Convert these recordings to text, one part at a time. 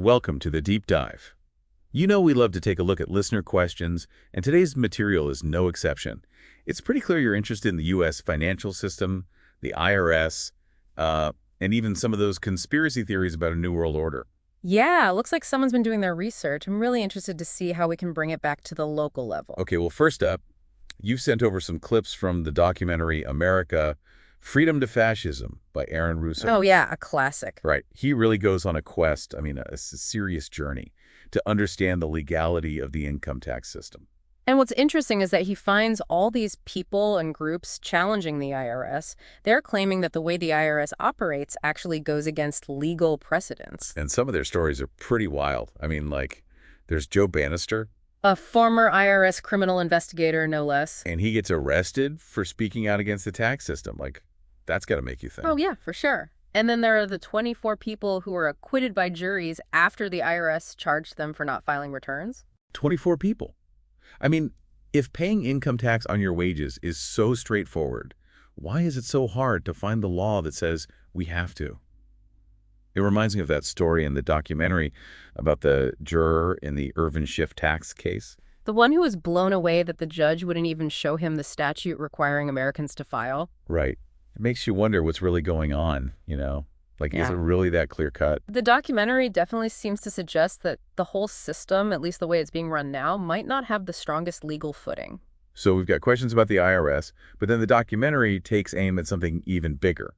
Welcome to the Deep Dive. You know we love to take a look at listener questions, and today's material is no exception. It's pretty clear you're interested in the U.S. financial system, the IRS, and even some of those conspiracy theories about a new world order. Yeah, looks like someone's been doing their research. I'm really interested to see how we can bring it back to the local level. Okay, well, first up, you've sent over some clips from the documentary America, Freedom to Fascism by Aaron Russo. Oh, yeah, a classic. Right. He really goes on a quest, a serious journey, to understand the legality of the income tax system. And what's interesting is that he finds all these people and groups challenging the IRS. They're claiming that the way the IRS operates actually goes against legal precedents. And some of their stories are pretty wild. There's Joe Bannister. A former IRS criminal investigator, no less. And he gets arrested for speaking out against the tax system. That's got to make you think. Oh, yeah, for sure. And then there are the 24 people who were acquitted by juries after the IRS charged them for not filing returns. 24 people. If paying income tax on your wages is so straightforward, why is it so hard to find the law that says we have to? It reminds me of that story in the documentary about the juror in the Irvin Schiff tax case. The one who was blown away that the judge wouldn't even show him the statute requiring Americans to file. Right. It makes you wonder what's really going on, Is it really that clear-cut? The documentary definitely seems to suggest that the whole system, at least the way it's being run now, might not have the strongest legal footing. So we've got questions about the IRS, but then the documentary takes aim at something even bigger,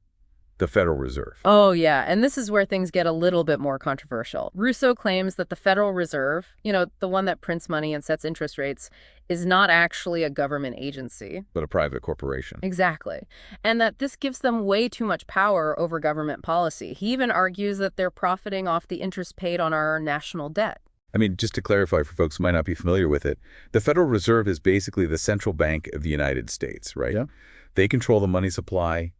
the Federal Reserve. Oh, yeah, and this is where things get a little bit more controversial. Russo claims that the Federal Reserve, the one that prints money and sets interest rates, is not actually a government agency. But a private corporation. Exactly. And that this gives them way too much power over government policy. He even argues that they're profiting off the interest paid on our national debt. Just to clarify for folks who might not be familiar with it, the Federal Reserve is basically the central bank of the United States, right? Yeah. They control the money supply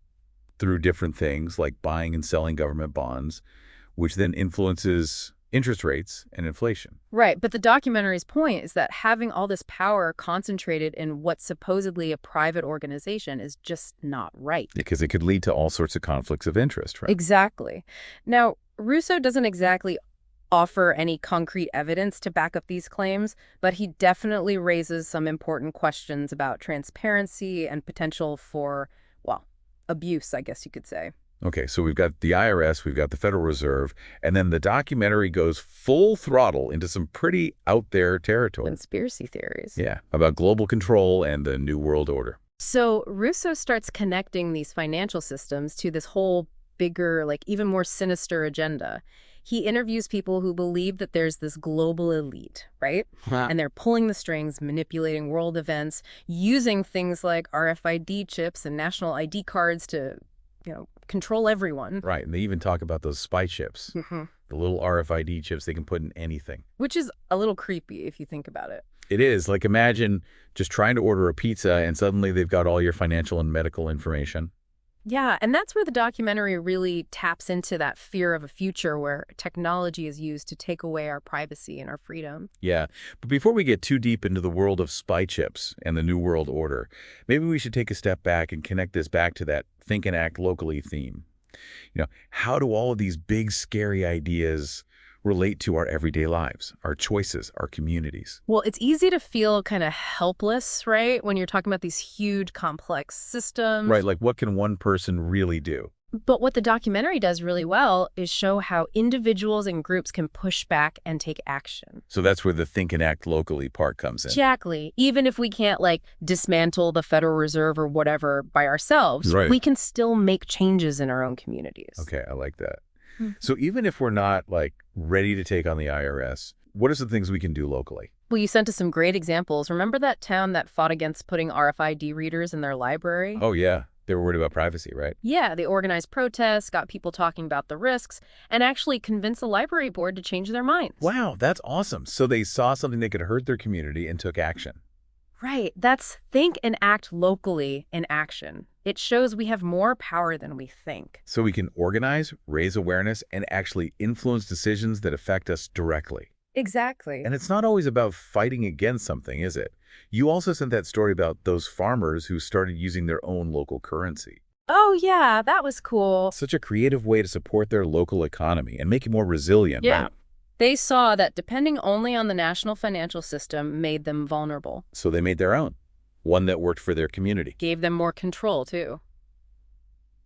through different things like buying and selling government bonds, which then influences interest rates and inflation. Right, but the documentary's point is that having all this power concentrated in what's supposedly a private organization is just not right. Because it could lead to all sorts of conflicts of interest, right? Exactly. Now, Russo doesn't exactly offer any concrete evidence to back up these claims, but he definitely raises some important questions about transparency and potential for, abuse, I guess you could say. Okay, so we've got the IRS, we've got the Federal Reserve, and then the documentary goes full throttle into some pretty out there territory. Conspiracy theories. Yeah, about global control and the New World Order. So Russo starts connecting these financial systems to this whole bigger, even more sinister agenda. He interviews people who believe that there's this global elite, right? Wow. And they're pulling the strings, manipulating world events, using things like RFID chips and national ID cards to, control everyone. Right, and they even talk about those spy chips, the little RFID chips they can put in anything. Which is a little creepy if you think about it. It is. Imagine just trying to order a pizza and suddenly they've got all your financial and medical information. Yeah, and that's where the documentary really taps into that fear of a future where technology is used to take away our privacy and our freedom. Yeah, but before we get too deep into the world of spy chips and the New World Order, maybe we should take a step back and connect this back to that think and act locally theme. How do all of these big, scary ideas relate to our everyday lives, our choices, our communities? Well, it's easy to feel kind of helpless, right, when you're talking about these huge, complex systems. Right, what can one person really do? But what the documentary does really well is show how individuals and groups can push back and take action. So that's where the think and act locally part comes in. Exactly. Even if we can't, dismantle the Federal Reserve or whatever by ourselves, right, we can still make changes in our own communities. Okay, I like that. So even if we're not, ready to take on the IRS, what are some things we can do locally? Well, you sent us some great examples. Remember that town that fought against putting RFID readers in their library? Oh, yeah. They were worried about privacy, right? Yeah, they organized protests, got people talking about the risks, and actually convinced the library board to change their minds. Wow, that's awesome. So they saw something that could hurt their community and took action. Right. That's think and act locally in action. It shows we have more power than we think. So we can organize, raise awareness, and actually influence decisions that affect us directly. Exactly. And it's not always about fighting against something, is it? You also sent that story about those farmers who started using their own local currency. Oh, yeah, that was cool. Such a creative way to support their local economy and make it more resilient. Yeah. Right? They saw that depending only on the national financial system made them vulnerable, So they made their own, one that worked for their community. gave them more control, too.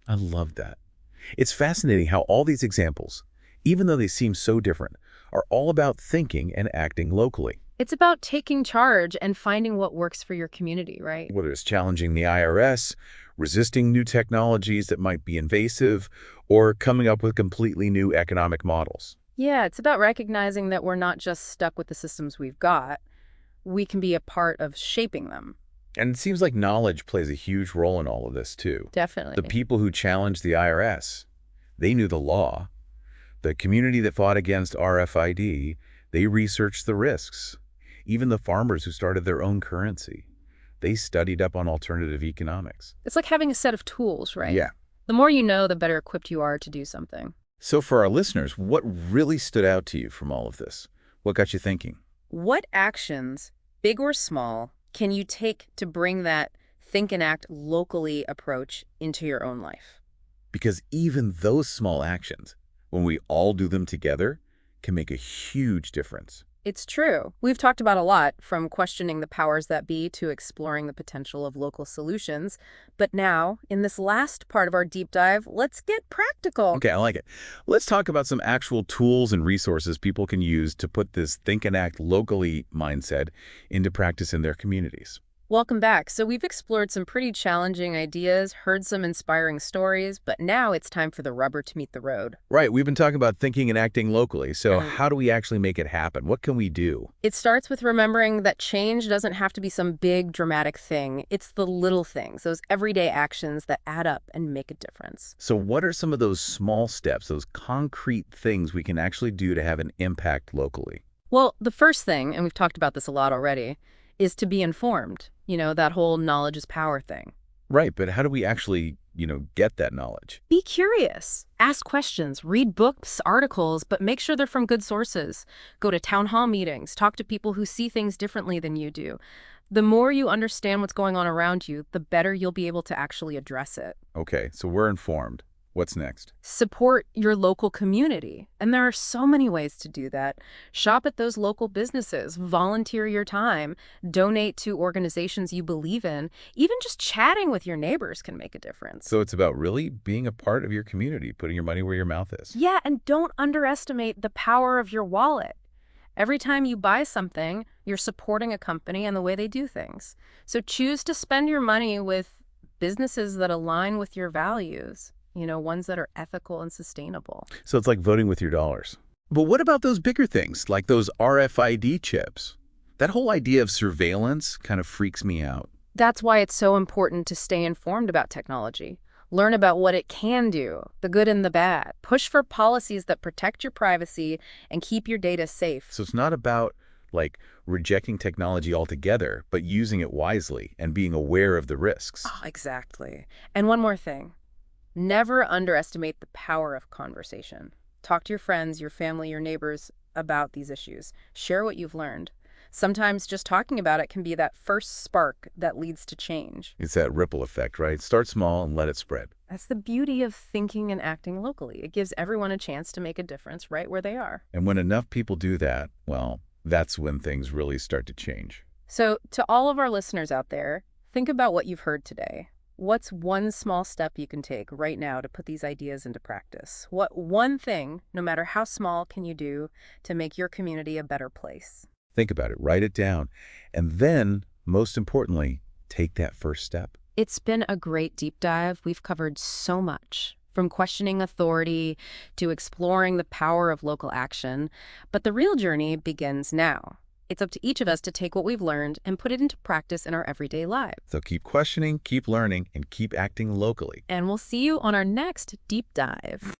I love that. It's fascinating how all these examples, even though they seem so different, are all about thinking and acting locally. It's about taking charge and finding what works for your community, right? Whether it's challenging the IRS, resisting new technologies that might be invasive, or coming up with completely new economic models. Yeah, it's about recognizing that we're not just stuck with the systems we've got. We can be a part of shaping them. And it seems like knowledge plays a huge role in all of this, too. Definitely. The people who challenged the IRS, they knew the law. The community that fought against RFID, they researched the risks. Even the farmers who started their own currency, they studied up on alternative economics. It's like having a set of tools, right? Yeah. The more you know, the better equipped you are to do something. So for our listeners, what really stood out to you from all of this? What got you thinking? What actions, big or small, can you take to bring that think and act locally approach into your own life? Because even those small actions, when we all do them together, can make a huge difference. It's true. We've talked about a lot, from questioning the powers that be to exploring the potential of local solutions. But now, in this last part of our deep dive, let's get practical. Okay, I like it. Let's talk about some actual tools and resources people can use to put this think and act locally mindset into practice in their communities. Welcome back. So we've explored some pretty challenging ideas, heard some inspiring stories, but now it's time for the rubber to meet the road. Right, we've been talking about thinking and acting locally, so Right. how do we actually make it happen? What can we do? It starts with remembering that change doesn't have to be some big, dramatic thing. It's the little things, those everyday actions that add up and make a difference. So what are some of those small steps, those concrete things we can actually do to have an impact locally? Well, the first thing, and we've talked about this a lot already, is to be informed. That whole knowledge is power thing. Right, but how do we actually, get that knowledge? Be curious. Ask questions. Read books, articles, but make sure they're from good sources. Go to town hall meetings. Talk to people who see things differently than you do. The more you understand what's going on around you, the better you'll be able to actually address it. Okay, so we're informed. What's next? Support your local community. And there are so many ways to do that. Shop at those local businesses, volunteer your time, donate to organizations you believe in. Even just chatting with your neighbors can make a difference. So it's about really being a part of your community, putting your money where your mouth is. Yeah, and don't underestimate the power of your wallet. Every time you buy something, you're supporting a company and the way they do things. So choose to spend your money with businesses that align with your values. Ones that are ethical and sustainable. So it's like voting with your dollars. But what about those bigger things, like those RFID chips? That whole idea of surveillance kind of freaks me out. That's why it's so important to stay informed about technology. Learn about what it can do, the good and the bad. Push for policies that protect your privacy and keep your data safe. So it's not about, rejecting technology altogether, but using it wisely and being aware of the risks. Oh, exactly. And one more thing. Never underestimate the power of conversation. Talk to your friends, your family, your neighbors about these issues. Share what you've learned. Sometimes just talking about it can be that first spark that leads to change. It's that ripple effect, right? Start small and let it spread. That's the beauty of thinking and acting locally. It gives everyone a chance to make a difference right where they are. And when enough people do that, well, that's when things really start to change. So to all of our listeners out there, think about what you've heard today. What's one small step you can take right now to put these ideas into practice? What one thing, no matter how small, can you do to make your community a better place? Think about it, write it down, and then, most importantly, take that first step. It's been a great deep dive. We've covered so much, from questioning authority to exploring the power of local action. But the real journey begins now. It's up to each of us to take what we've learned and put it into practice in our everyday lives. So keep questioning, keep learning, and keep acting locally. And we'll see you on our next deep dive.